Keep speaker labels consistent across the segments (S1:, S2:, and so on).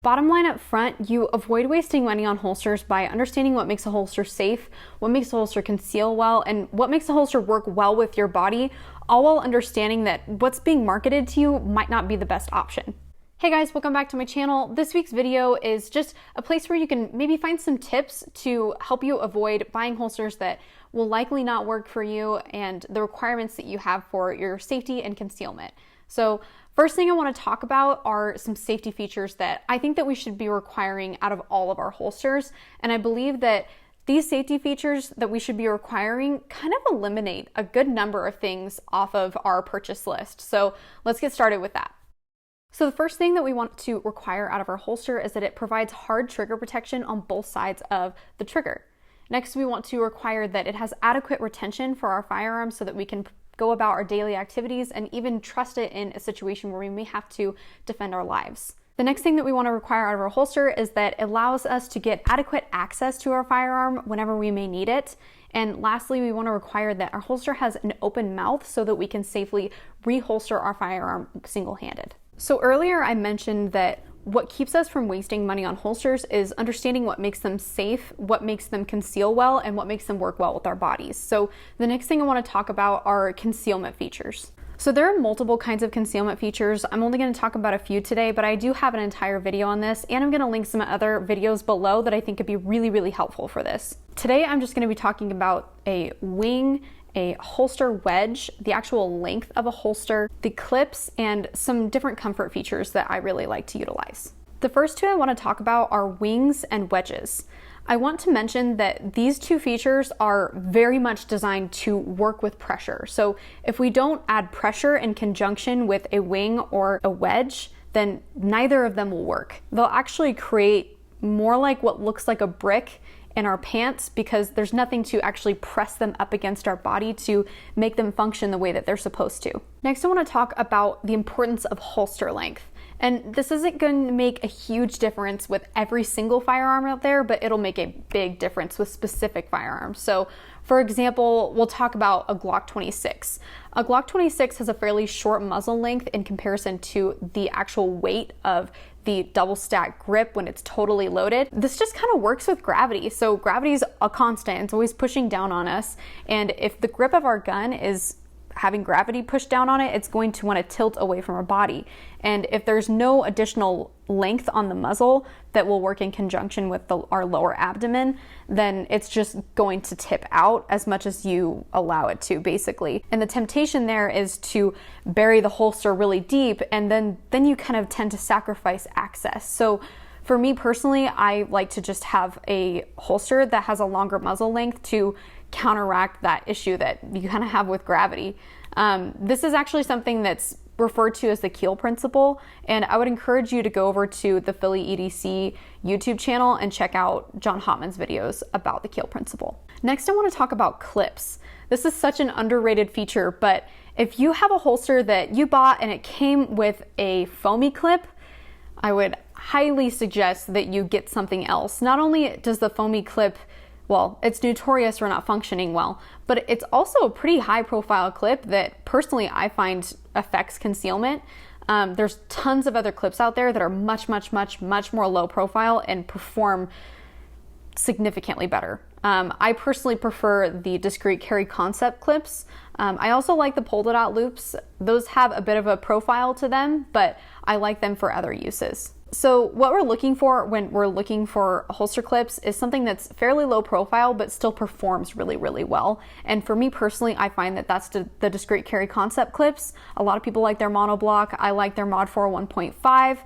S1: Bottom line up front, you avoid wasting money on holsters by understanding what makes a holster safe, what makes a holster conceal well, and what makes a holster work well with your body, all while understanding that what's being marketed to you might not be the best option. Hey guys, welcome back to my channel. This week's video is just a place where you can maybe find some tips to help you avoid buying holsters that will likely not work for you and the requirements that you have for your safety and concealment. So first thing I want to talk about are some safety features that I think that we should be requiring out of all of our holsters. And I believe that these safety features that we should be requiring kind of eliminate a good number of things off of our purchase list. So let's get started with that. So the first thing that we want to require out of our holster is that it provides hard trigger protection on both sides of the trigger. Next, we want to require that it has adequate retention for our firearms so that we can go about our daily activities and even trust it in a situation where we may have to defend our lives. The next thing that we want to require out of our holster is that it allows us to get adequate access to our firearm whenever we may need it. And lastly, we want to require that our holster has an open mouth so that we can safely reholster our firearm single-handed. So earlier I mentioned that what keeps us from wasting money on holsters is understanding what makes them safe, what makes them conceal well, and what makes them work well with our bodies. So the next thing I want to talk about are concealment features. So there are multiple kinds of concealment features. I'm only going to talk about a few today, but I do have an entire video on this, and I'm going to link some other videos below that I think could be really, really helpful for this. Today I'm just going to be talking about a wing, a holster wedge, the actual length of a holster, the clips, and some different comfort features that I really like to utilize. The first two I want to talk about are wings and wedges. I want to mention that these two features are very much designed to work with pressure. So if we don't add pressure in conjunction with a wing or a wedge, then neither of them will work. They'll actually create more like what looks like a brick in our pants because there's nothing to actually press them up against our body to make them function the way that they're supposed to. Next, I want to talk about the importance of holster length. And this isn't going to make a huge difference with every single firearm out there, but it'll make a big difference with specific firearms. So for example, we'll talk about a Glock 26. A Glock 26 has a fairly short muzzle length in comparison to the actual weight of the double stack grip when it's totally loaded. This just kind of works with gravity. So gravity is a constant, it's always pushing down on us. And if the grip of our gun is having gravity push down on it, it's going to want to tilt away from our body. And if there's no additional length on the muzzle that will work in conjunction with our lower abdomen, then it's just going to tip out as much as you allow it to, basically. And the temptation there is to bury the holster really deep, and then you kind of tend to sacrifice access. So for me personally, I like to just have a holster that has a longer muzzle length to counteract that issue that you kind of have with gravity. This is actually something that's referred to as the keel principle, and I would encourage you to go over to the Philly EDC YouTube channel and check out John Hauptmann's videos about the keel principle. Next, I want to talk about clips. This is such an underrated feature, but if you have a holster that you bought and it came with a foamy clip, I would highly suggest that you get something else. Not only does the foamy clip, well, it's notorious for not functioning well, but it's also a pretty high profile clip that personally I find affects concealment. There's tons of other clips out there that are much more low profile and perform significantly better. I personally prefer the discreet carry concept clips. I also like the polka dot loops. Those have a bit of a profile to them, but I like them for other uses. So what we're looking for when we're looking for holster clips is something that's fairly low profile but still performs really, really well. And for me personally, I find that that's the discreet carry concept clips. A lot of people like their monoblock. I like their Mod 4 1.5.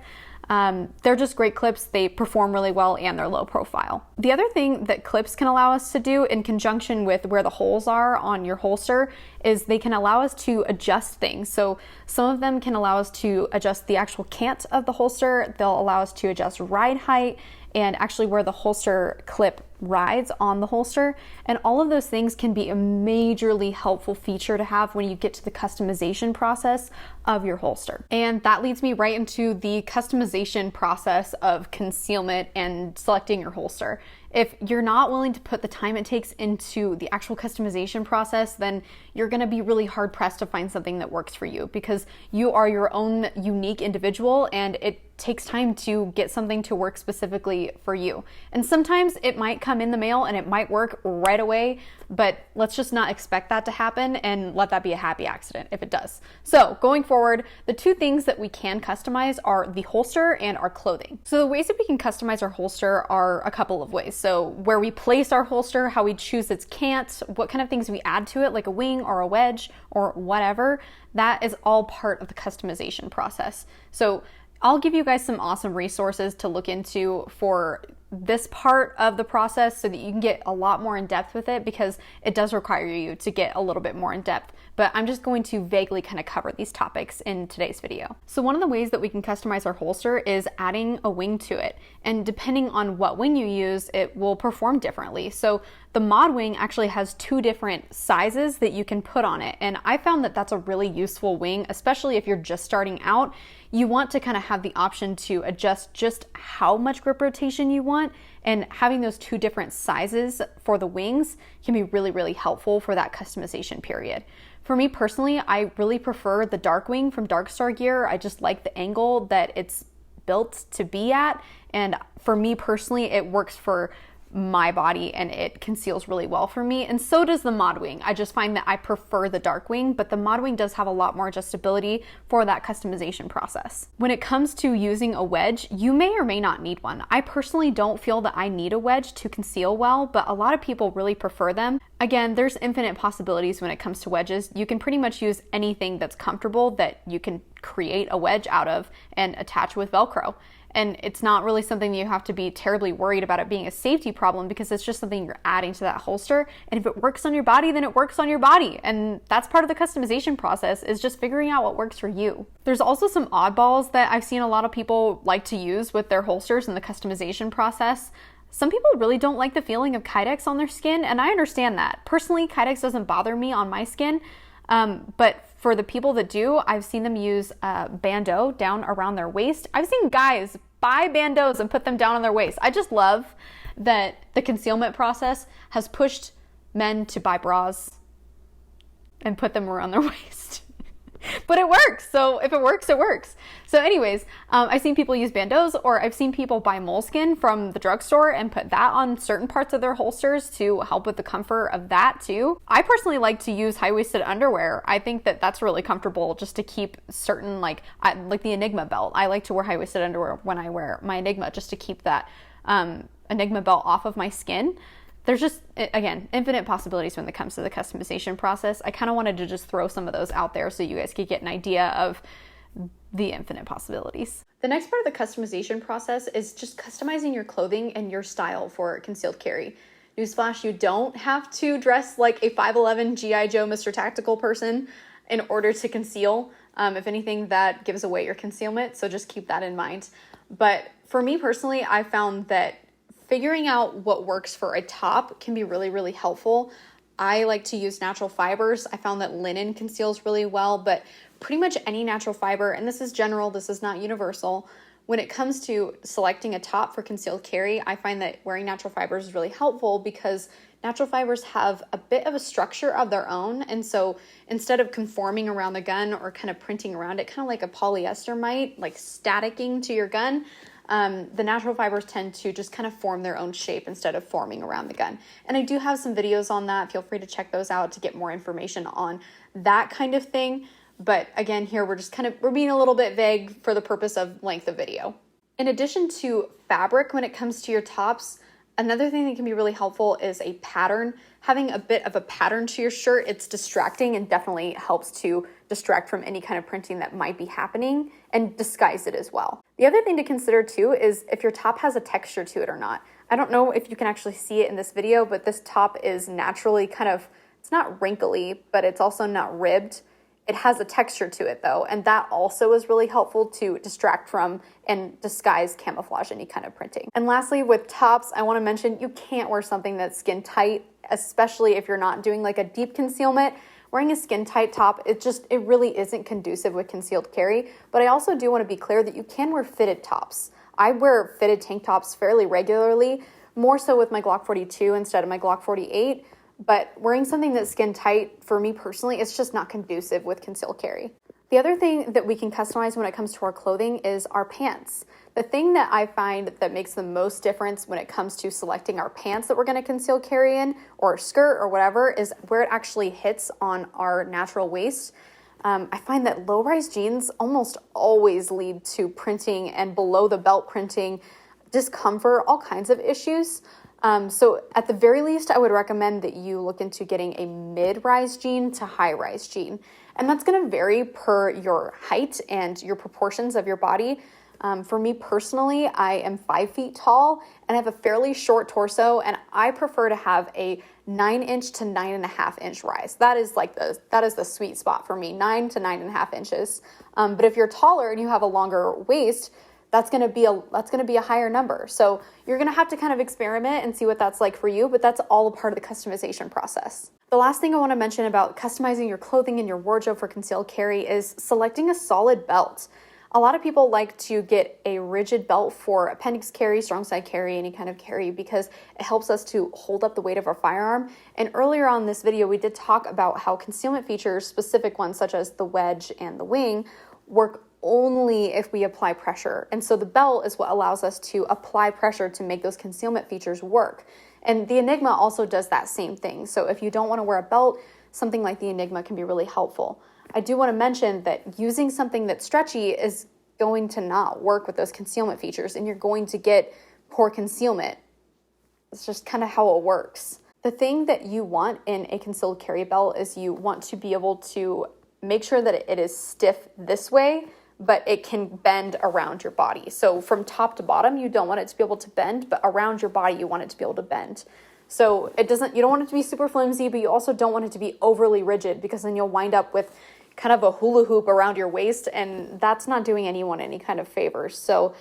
S1: They're just great clips. They perform really well and they're low profile. The other thing that clips can allow us to do in conjunction with where the holes are on your holster is they can allow us to adjust things. So some of them can allow us to adjust the actual cant of the holster. They'll allow us to adjust ride height and actually where the holster clip rides on the holster. And all of those things can be a majorly helpful feature to have when you get to the customization process of your holster. And that leads me right into the customization process of concealment and selecting your holster. If you're not willing to put the time it takes into the actual customization process, then you're going to be really hard pressed to find something that works for you, because you are your own unique individual and it takes time to get something to work specifically for you. And sometimes it might come in the mail and it might work right away, but let's just not expect that to happen and let that be a happy accident if it does. So going forward, the two things that we can customize are the holster and our clothing. So the ways that we can customize our holster are a couple of ways. So where we place our holster, how we choose its cant, what kind of things we add to it, like a wing or a wedge or whatever, that is all part of the customization process. So I'll give you guys some awesome resources to look into for this part of the process so that you can get a lot more in depth with it, because it does require you to get a little bit more in depth. But I'm just going to vaguely kind of cover these topics in today's video. So one of the ways that we can customize our holster is adding a wing to it. And depending on what wing you use, it will perform differently. So the mod wing actually has two different sizes that you can put on it. And I found that that's a really useful wing, especially if you're just starting out. You want to kind of have the option to adjust just how much grip rotation you want, and having those two different sizes for the wings can be really, really helpful for that customization period. For me personally, I really prefer the dark wing from Darkstar Gear. I just like the angle that it's built to be at, and for me personally, it works for my body and it conceals really well for me, and so does the mod wing. I just find that I prefer the dark wing, but the mod wing does have a lot more adjustability for that customization process. When it comes to using a wedge, you may or may not need one. I personally don't feel that I need a wedge to conceal well, but a lot of people really prefer them. Again, there's infinite possibilities when it comes to wedges. You can pretty much use anything that's comfortable that you can create a wedge out of and attach with Velcro. And it's not really something that you have to be terribly worried about it being a safety problem, because it's just something you're adding to that holster. And if it works on your body, then it works on your body. And that's part of the customization process, is just figuring out what works for you. There's also some oddballs that I've seen a lot of people like to use with their holsters in the customization process. Some people really don't like the feeling of Kydex on their skin, and I understand that. Personally, Kydex doesn't bother me on my skin, but for the people that do, I've seen them use bandeau down around their waist. I've seen guys buy bandeaus and put them down on their waist. I just love that the concealment process has pushed men to buy bras and put them around their waist. But it works. So if it works, it works. So anyways, I've seen people use bandeaus, or I've seen people buy moleskin from the drugstore and put that on certain parts of their holsters to help with the comfort of that too. I personally like to use high-waisted underwear. I think that that's really comfortable just to keep certain, like the Enigma belt. I like to wear high-waisted underwear when I wear my Enigma, just to keep that Enigma belt off of my skin. There's just, again, infinite possibilities when it comes to the customization process. I kind of wanted to just throw some of those out there so you guys could get an idea of the infinite possibilities. The next part of the customization process is just customizing your clothing and your style for concealed carry. Newsflash, you don't have to dress like a 5'11" G.I. Joe Mr. Tactical person in order to conceal. If anything, that gives away your concealment, so just keep that in mind. But for me personally, I found that figuring out what works for a top can be really, really helpful. I like to use natural fibers. I found that linen conceals really well, but pretty much any natural fiber, and this is general, this is not universal. When it comes to selecting a top for concealed carry, I find that wearing natural fibers is really helpful, because natural fibers have a bit of a structure of their own. And so instead of conforming around the gun or kind of printing around it, kind of like a polyester might, like staticking to your gun, the natural fibers tend to just kind of form their own shape instead of forming around the gun. And I do have some videos on that. Feel free to check those out to get more information on that kind of thing. But again, here we're being a little bit vague for the purpose of length of video. In addition to fabric, when it comes to your tops, another thing that can be really helpful is a pattern. Having a bit of a pattern to your shirt, it's distracting and definitely helps to distract from any kind of printing that might be happening and disguise it as well. The other thing to consider too is if your top has a texture to it or not. I don't know if you can actually see it in this video, but this top is naturally it's not wrinkly, but it's also not ribbed. It has a texture to it though, and that also is really helpful to distract from and disguise, camouflage any kind of printing. And lastly, with tops, I want to mention you can't wear something that's skin tight, especially if you're not doing like a deep concealment. Wearing a skin tight top, it really isn't conducive with concealed carry. But I also do want to be clear that you can wear fitted tops. I wear fitted tank tops fairly regularly more so with my Glock 42 instead of my Glock 48. But wearing something that's skin tight, for me personally, it's just not conducive with concealed carry. The other thing that we can customize when it comes to our clothing is our pants. The thing that I find that makes the most difference when it comes to selecting our pants that we're going to conceal carry in, or skirt or whatever, is where it actually hits on our natural waist. I find that low-rise jeans almost always lead to printing and below the belt printing, discomfort, all kinds of issues. So at the very least, I would recommend that you look into getting a mid-rise jean to high-rise jean. And that's going to vary per your height and your proportions of your body. For me personally, I am 5 feet tall and I have a fairly short torso, and I prefer to have a 9-inch to 9.5-inch rise. That is the sweet spot for me, 9 to 9.5 inches. But if you're taller and you have a longer waist, that's going to be a higher number. So you're going to have to kind of experiment and see what that's like for you, but that's all a part of the customization process. The last thing I want to mention about customizing your clothing and your wardrobe for concealed carry is selecting a solid belt. A lot of people like to get a rigid belt for appendix carry, strong side carry, any kind of carry, because it helps us to hold up the weight of our firearm. And earlier on in this video, we did talk about how concealment features, specific ones such as the wedge and the wing, work only if we apply pressure. And so the belt is what allows us to apply pressure to make those concealment features work. And the Enigma also does that same thing. So if you don't want to wear a belt, something like the Enigma can be really helpful. I do want to mention that using something that's stretchy is going to not work with those concealment features, and you're going to get poor concealment. It's just kind of how it works. The thing that you want in a concealed carry belt is you want to be able to make sure that it is stiff this way, but it can bend around your body. So from top to bottom, you don't want it to be able to bend, but around your body, you want it to be able to bend. So you don't want it to be super flimsy, but you also don't want it to be overly rigid, because then you'll wind up with kind of a hula hoop around your waist, and that's not doing anyone any kind of favors. So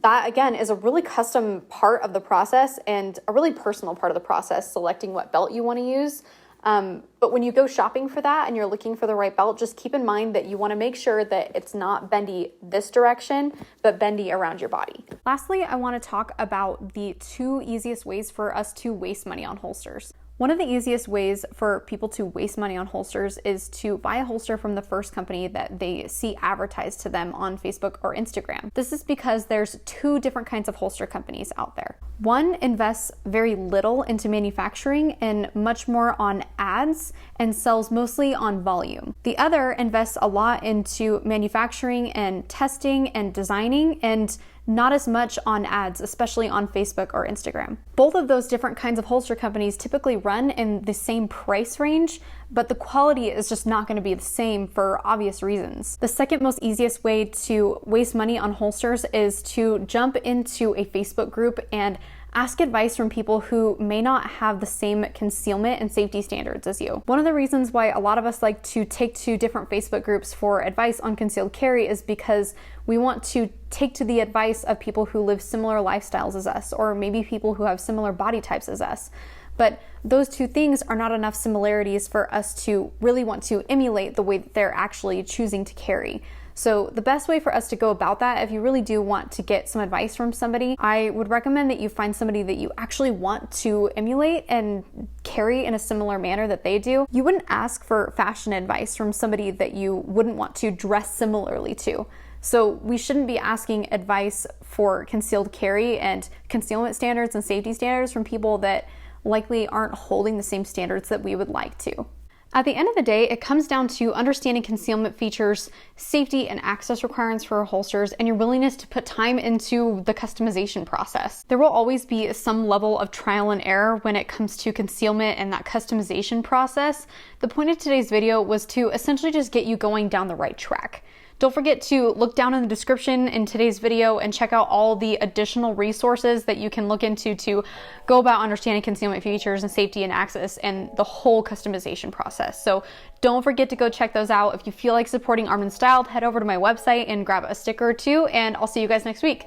S1: that, again, is a really custom part of the process and a really personal part of the process, selecting what belt you want to use. But when you go shopping for that and you're looking for the right belt, just keep in mind that you want to make sure that it's not bendy this direction, but bendy around your body. Lastly, I want to talk about the 2 easiest ways for us to waste money on holsters. One of the easiest ways for people to waste money on holsters is to buy a holster from the first company that they see advertised to them on Facebook or Instagram. This is because there's 2 different kinds of holster companies out there. One invests very little into manufacturing and much more on ads and sells mostly on volume. The other invests a lot into manufacturing and testing and designing, and not as much on ads, especially on Facebook or Instagram. Both of those different kinds of holster companies typically run in the same price range, but the quality is just not going to be the same for obvious reasons. The second most easiest way to waste money on holsters is to jump into a Facebook group and ask advice from people who may not have the same concealment and safety standards as you. One of the reasons why a lot of us like to take to different Facebook groups for advice on concealed carry is because we want to take to the advice of people who live similar lifestyles as us, or maybe people who have similar body types as us. But those 2 things are not enough similarities for us to really want to emulate the way that they're actually choosing to carry. So the best way for us to go about that, if you really do want to get some advice from somebody, I would recommend that you find somebody that you actually want to emulate and carry in a similar manner that they do. You wouldn't ask for fashion advice from somebody that you wouldn't want to dress similarly to. So we shouldn't be asking advice for concealed carry and concealment standards and safety standards from people that likely aren't holding the same standards that we would like to. At the end of the day, it comes down to understanding concealment features, safety and access requirements for holsters, and your willingness to put time into the customization process. There will always be some level of trial and error when it comes to concealment and that customization process. The point of today's video was to essentially just get you going down the right track. Don't forget to look down in the description in today's video and check out all the additional resources that you can look into to go about understanding concealment features and safety and access and the whole customization process. So don't forget to go check those out. If you feel like supporting Armed and Styled, head over to my website and grab a sticker or 2, and I'll see you guys next week.